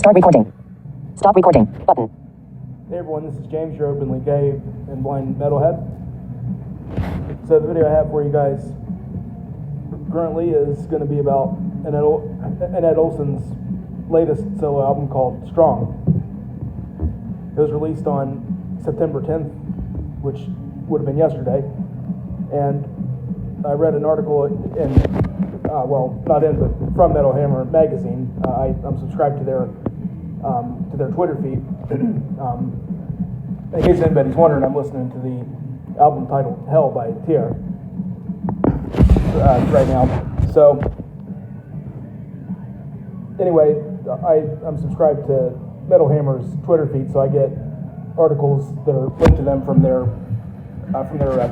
Start recording. Stop recording. Button. Hey everyone, this is James, your openly gay and blind metalhead. So the video I have for you guys currently is going to be about Annette Olzon's latest solo album called Strong. It was released on September 10th, which would have been yesterday, and I read an article in, not in, but from Metal Hammer magazine. I'm subscribed to their Twitter feed. In case anybody's wondering, I'm listening to the album titled Hell by Tier right now. So anyway, I'm subscribed to Metal Hammer's Twitter feed, so I get articles that are linked to them from their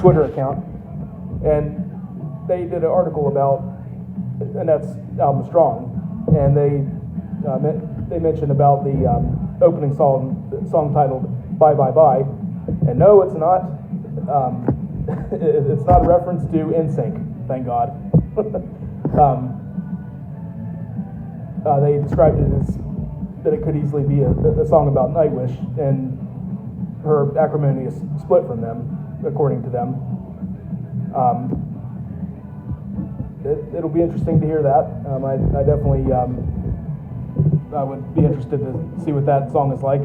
Twitter account. And they did an article about Annette's album Strong, and they mentioned about the opening song titled Bye Bye Bye, and no, it's not. It's not a reference to NSYNC, thank God. They described it as that it could easily be a song about Nightwish, and her acrimonious split from them, according to them. It'll be interesting to hear that. I definitely I would be interested to see what that song is like.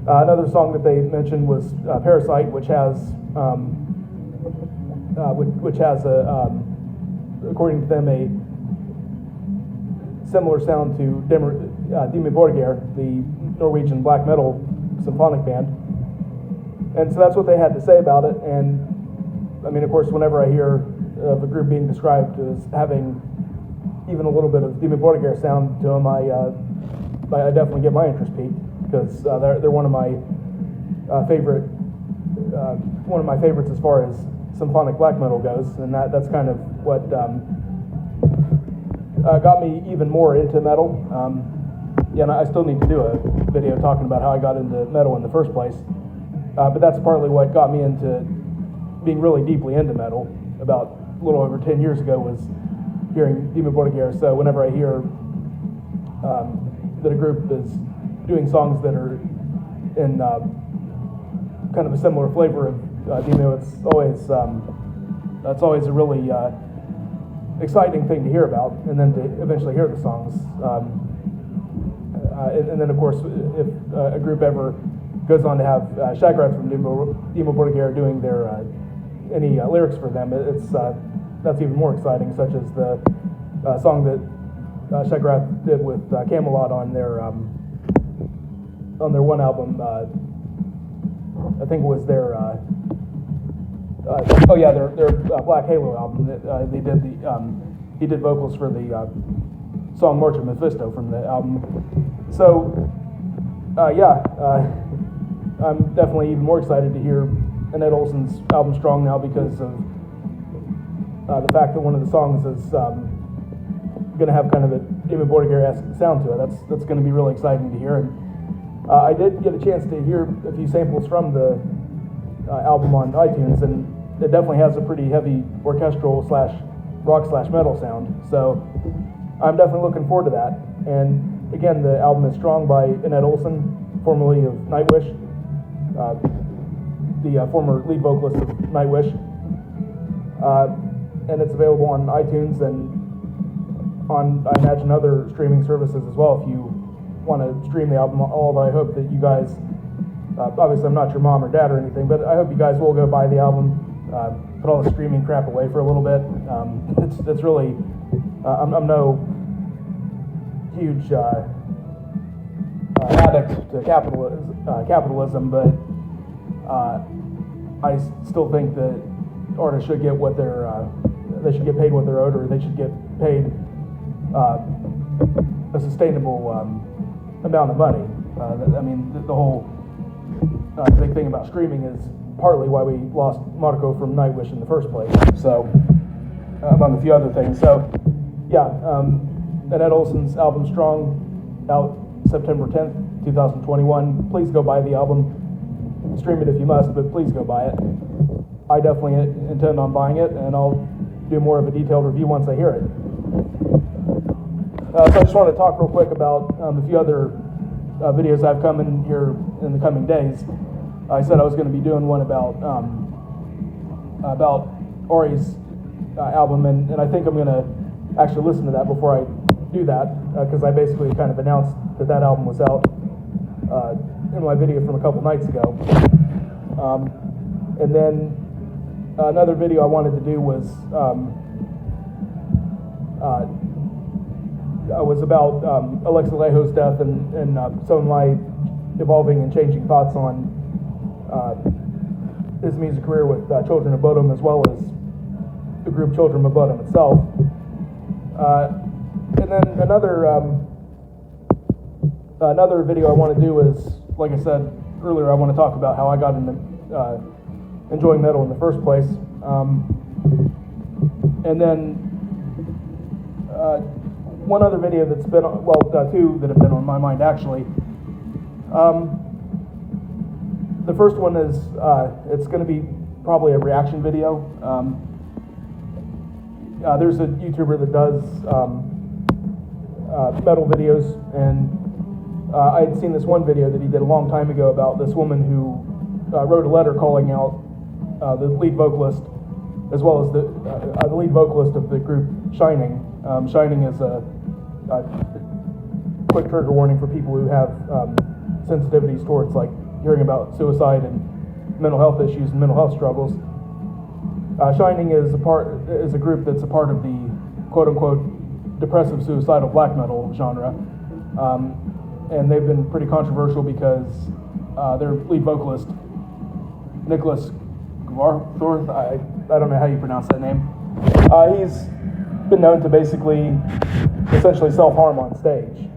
Another song that they mentioned was Parasite, which has according to them, a similar sound to Dimmu Borgir, the Norwegian black metal symphonic band. And so that's what they had to say about it. And I mean, of course, whenever I hear of a group being described as having even a little bit of Dimmu Borgir sound to them, I definitely get my interest piqued, because they're one of my favorites as far as symphonic black metal goes, and that's kind of what got me even more into metal. And I still need to do a video talking about how I got into metal in the first place, but that's partly what got me into being really deeply into metal. About a little over 10 years ago was hearing Dimmu Borgir. So whenever I hear that a group is doing songs that are in kind of a similar flavor of Dimmu, it's always a really exciting thing to hear about, and then to eventually hear the songs. And then, of course, if a group ever goes on to have Shagrath from Dimmu Borgir doing their any lyrics for them, that's even more exciting, such as the song that Shagrath did with Camelot on their one album. I think it was their their Black Halo album. They did he did vocals for the song March of Mephisto from the album. So I'm definitely even more excited to hear Annette Olzon's album Strong now, because of the fact that one of the songs is going to have kind of a Dimmu Borgir-esque sound to it. That's going to be really exciting to hear. And I did get a chance to hear a few samples from the album on iTunes, and it definitely has a pretty heavy orchestral / rock / metal sound. So I'm definitely looking forward to that. And again, the album is Strong by Annette Olzon, formerly of Nightwish, the former lead vocalist of Nightwish. And it's available on iTunes and on, I imagine, other streaming services as well if you want to stream the album. Although I hope that you guys, obviously I'm not your mom or dad or anything, but I hope you guys will go buy the album, put all the streaming crap away for a little bit. It's really, I'm no huge addict to capitalism, but I still think that artists should get what they should get paid what they're owed, or they should get paid a sustainable amount of money. I mean, the whole big thing about streaming is partly why we lost Marco from Nightwish in the first place. So, among a few other things. So, yeah, Annette Olzon's album Strong, out September 10th, 2021. Please go buy the album. Stream it if you must, but please go buy it. I definitely intend on buying it, and I'll do more of a detailed review once I hear it. So I just want to talk real quick about a few other videos I've come in here in the coming days. I said I was going to be doing one about Ori's album, and I think I'm going to actually listen to that before I do that, because I basically kind of announced that album was out in my video from a couple nights ago. And then another video I wanted to do was about Alexa Alejo's death and some of my evolving and changing thoughts on his music career with Children of Bodom, as well as the group Children of Bodom itself. And then another video I want to do is, like I said earlier, I want to talk about how I got into enjoying metal in the first place. And then one other video that's been, two that have been on my mind actually. The first one is, it's going to be probably a reaction video. There's a YouTuber that does metal videos, and I had seen this one video that he did a long time ago about this woman who wrote a letter calling out the lead vocalist, as well as the lead vocalist of the group Shining. Shining is a quick trigger warning for people who have sensitivities towards like hearing about suicide and mental health issues and mental health struggles. Shining is a group that's a part of the quote-unquote depressive suicidal black metal genre, and they've been pretty controversial because their lead vocalist Nicholas Gvarthorth, I don't know how you pronounce that name. He's been known to basically essentially self-harm on stage.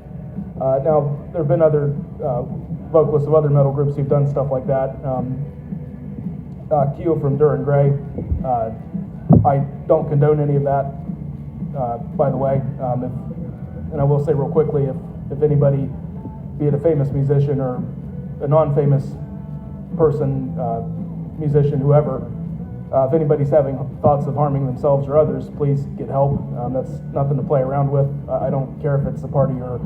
Now there have been other vocalists of other metal groups who've done stuff like that. Keo from Dur and Grey. I don't condone any of that, by the way. And I will say real quickly, if anybody, be it a famous musician or a non-famous person, musician, whoever, if anybody's having thoughts of harming themselves or others, please get help. That's nothing to play around with. I don't care if it's a part of your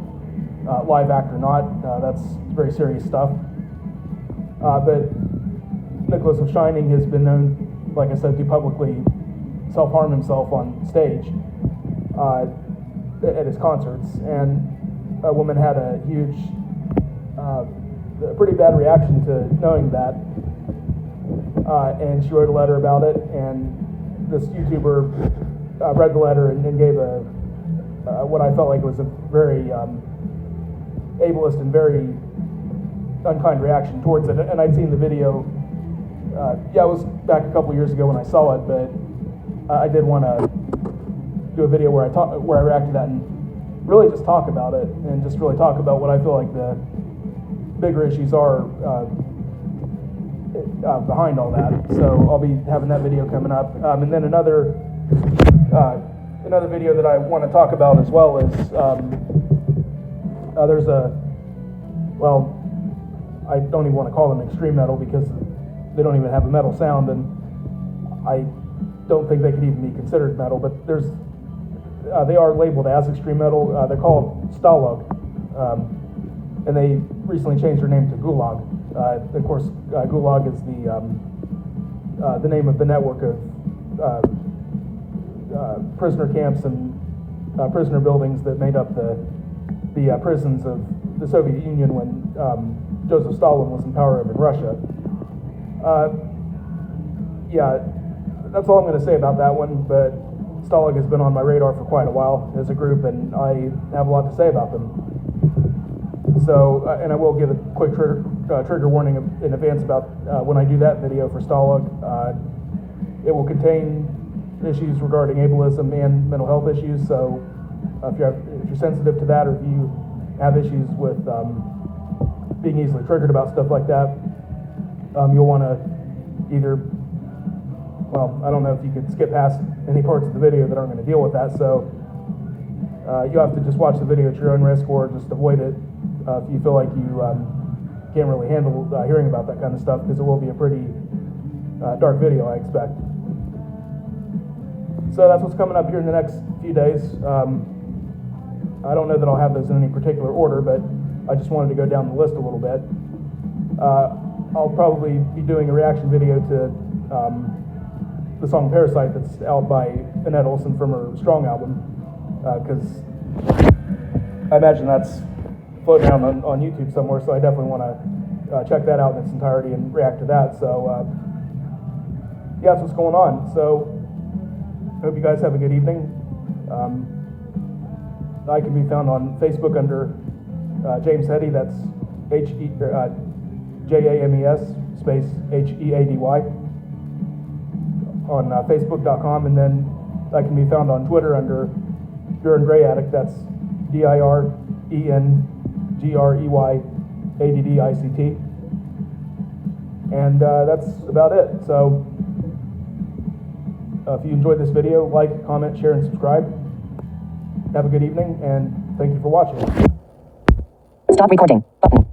live act or not. That's very serious stuff. But Nicholas of Shining has been known, like I said, to publicly self-harm himself on stage at his concerts. And a woman had a huge, a pretty bad reaction to knowing that. And she wrote a letter about it, and this YouTuber read the letter and gave what I felt like was a very ableist and very unkind reaction towards it. And I'd seen the video. It was back a couple years ago when I saw it, but I did want to do a video where I react to that and really just talk about it, and just really talk about what I feel like the bigger issues are behind all that. So I'll be having that video coming up, and then another video that I want to talk about as well is there's I don't even want to call them extreme metal because they don't even have a metal sound, and I don't think they could even be considered metal, but they are labeled as extreme metal. They're called Stalag, and they recently changed their name to Gulag. Of course, Gulag is the name of the network of prisoner camps and prisoner buildings that made up the prisons of the Soviet Union when Joseph Stalin was in power over in Russia. That's all I'm going to say about that one, but Stalag has been on my radar for quite a while as a group, and I have a lot to say about them. So, and I will give a quick trigger warning in advance about when I do that video for Stalag. It will contain issues regarding ableism and mental health issues, so if you're sensitive to that, or if you have issues with being easily triggered about stuff like that, you'll want to either, I don't know if you could skip past any parts of the video that aren't going to deal with that, so you'll have to just watch the video at your own risk, or just avoid it if you feel like you can't really handle hearing about that kind of stuff, because it will be a pretty dark video, I expect. So that's what's coming up here in the next few days. I don't know that I'll have those in any particular order, but I just wanted to go down the list a little bit. I'll probably be doing a reaction video to the song Parasite that's out by Annette Olzon from her Strong album, because I imagine that's floating around on YouTube somewhere, so I definitely want to check that out in its entirety and react to that. So yeah, that's what's going on. So I hope you guys have a good evening. I can be found on Facebook under James Heady, that's James space Heady, on Facebook.com, and then I can be found on Twitter under Duran Grey Addict, that's DIRENGREYADDICT, and that's about it. So if you enjoyed this video, like, comment, share, and subscribe. Have a good evening, and thank you for watching. Stop recording. Button.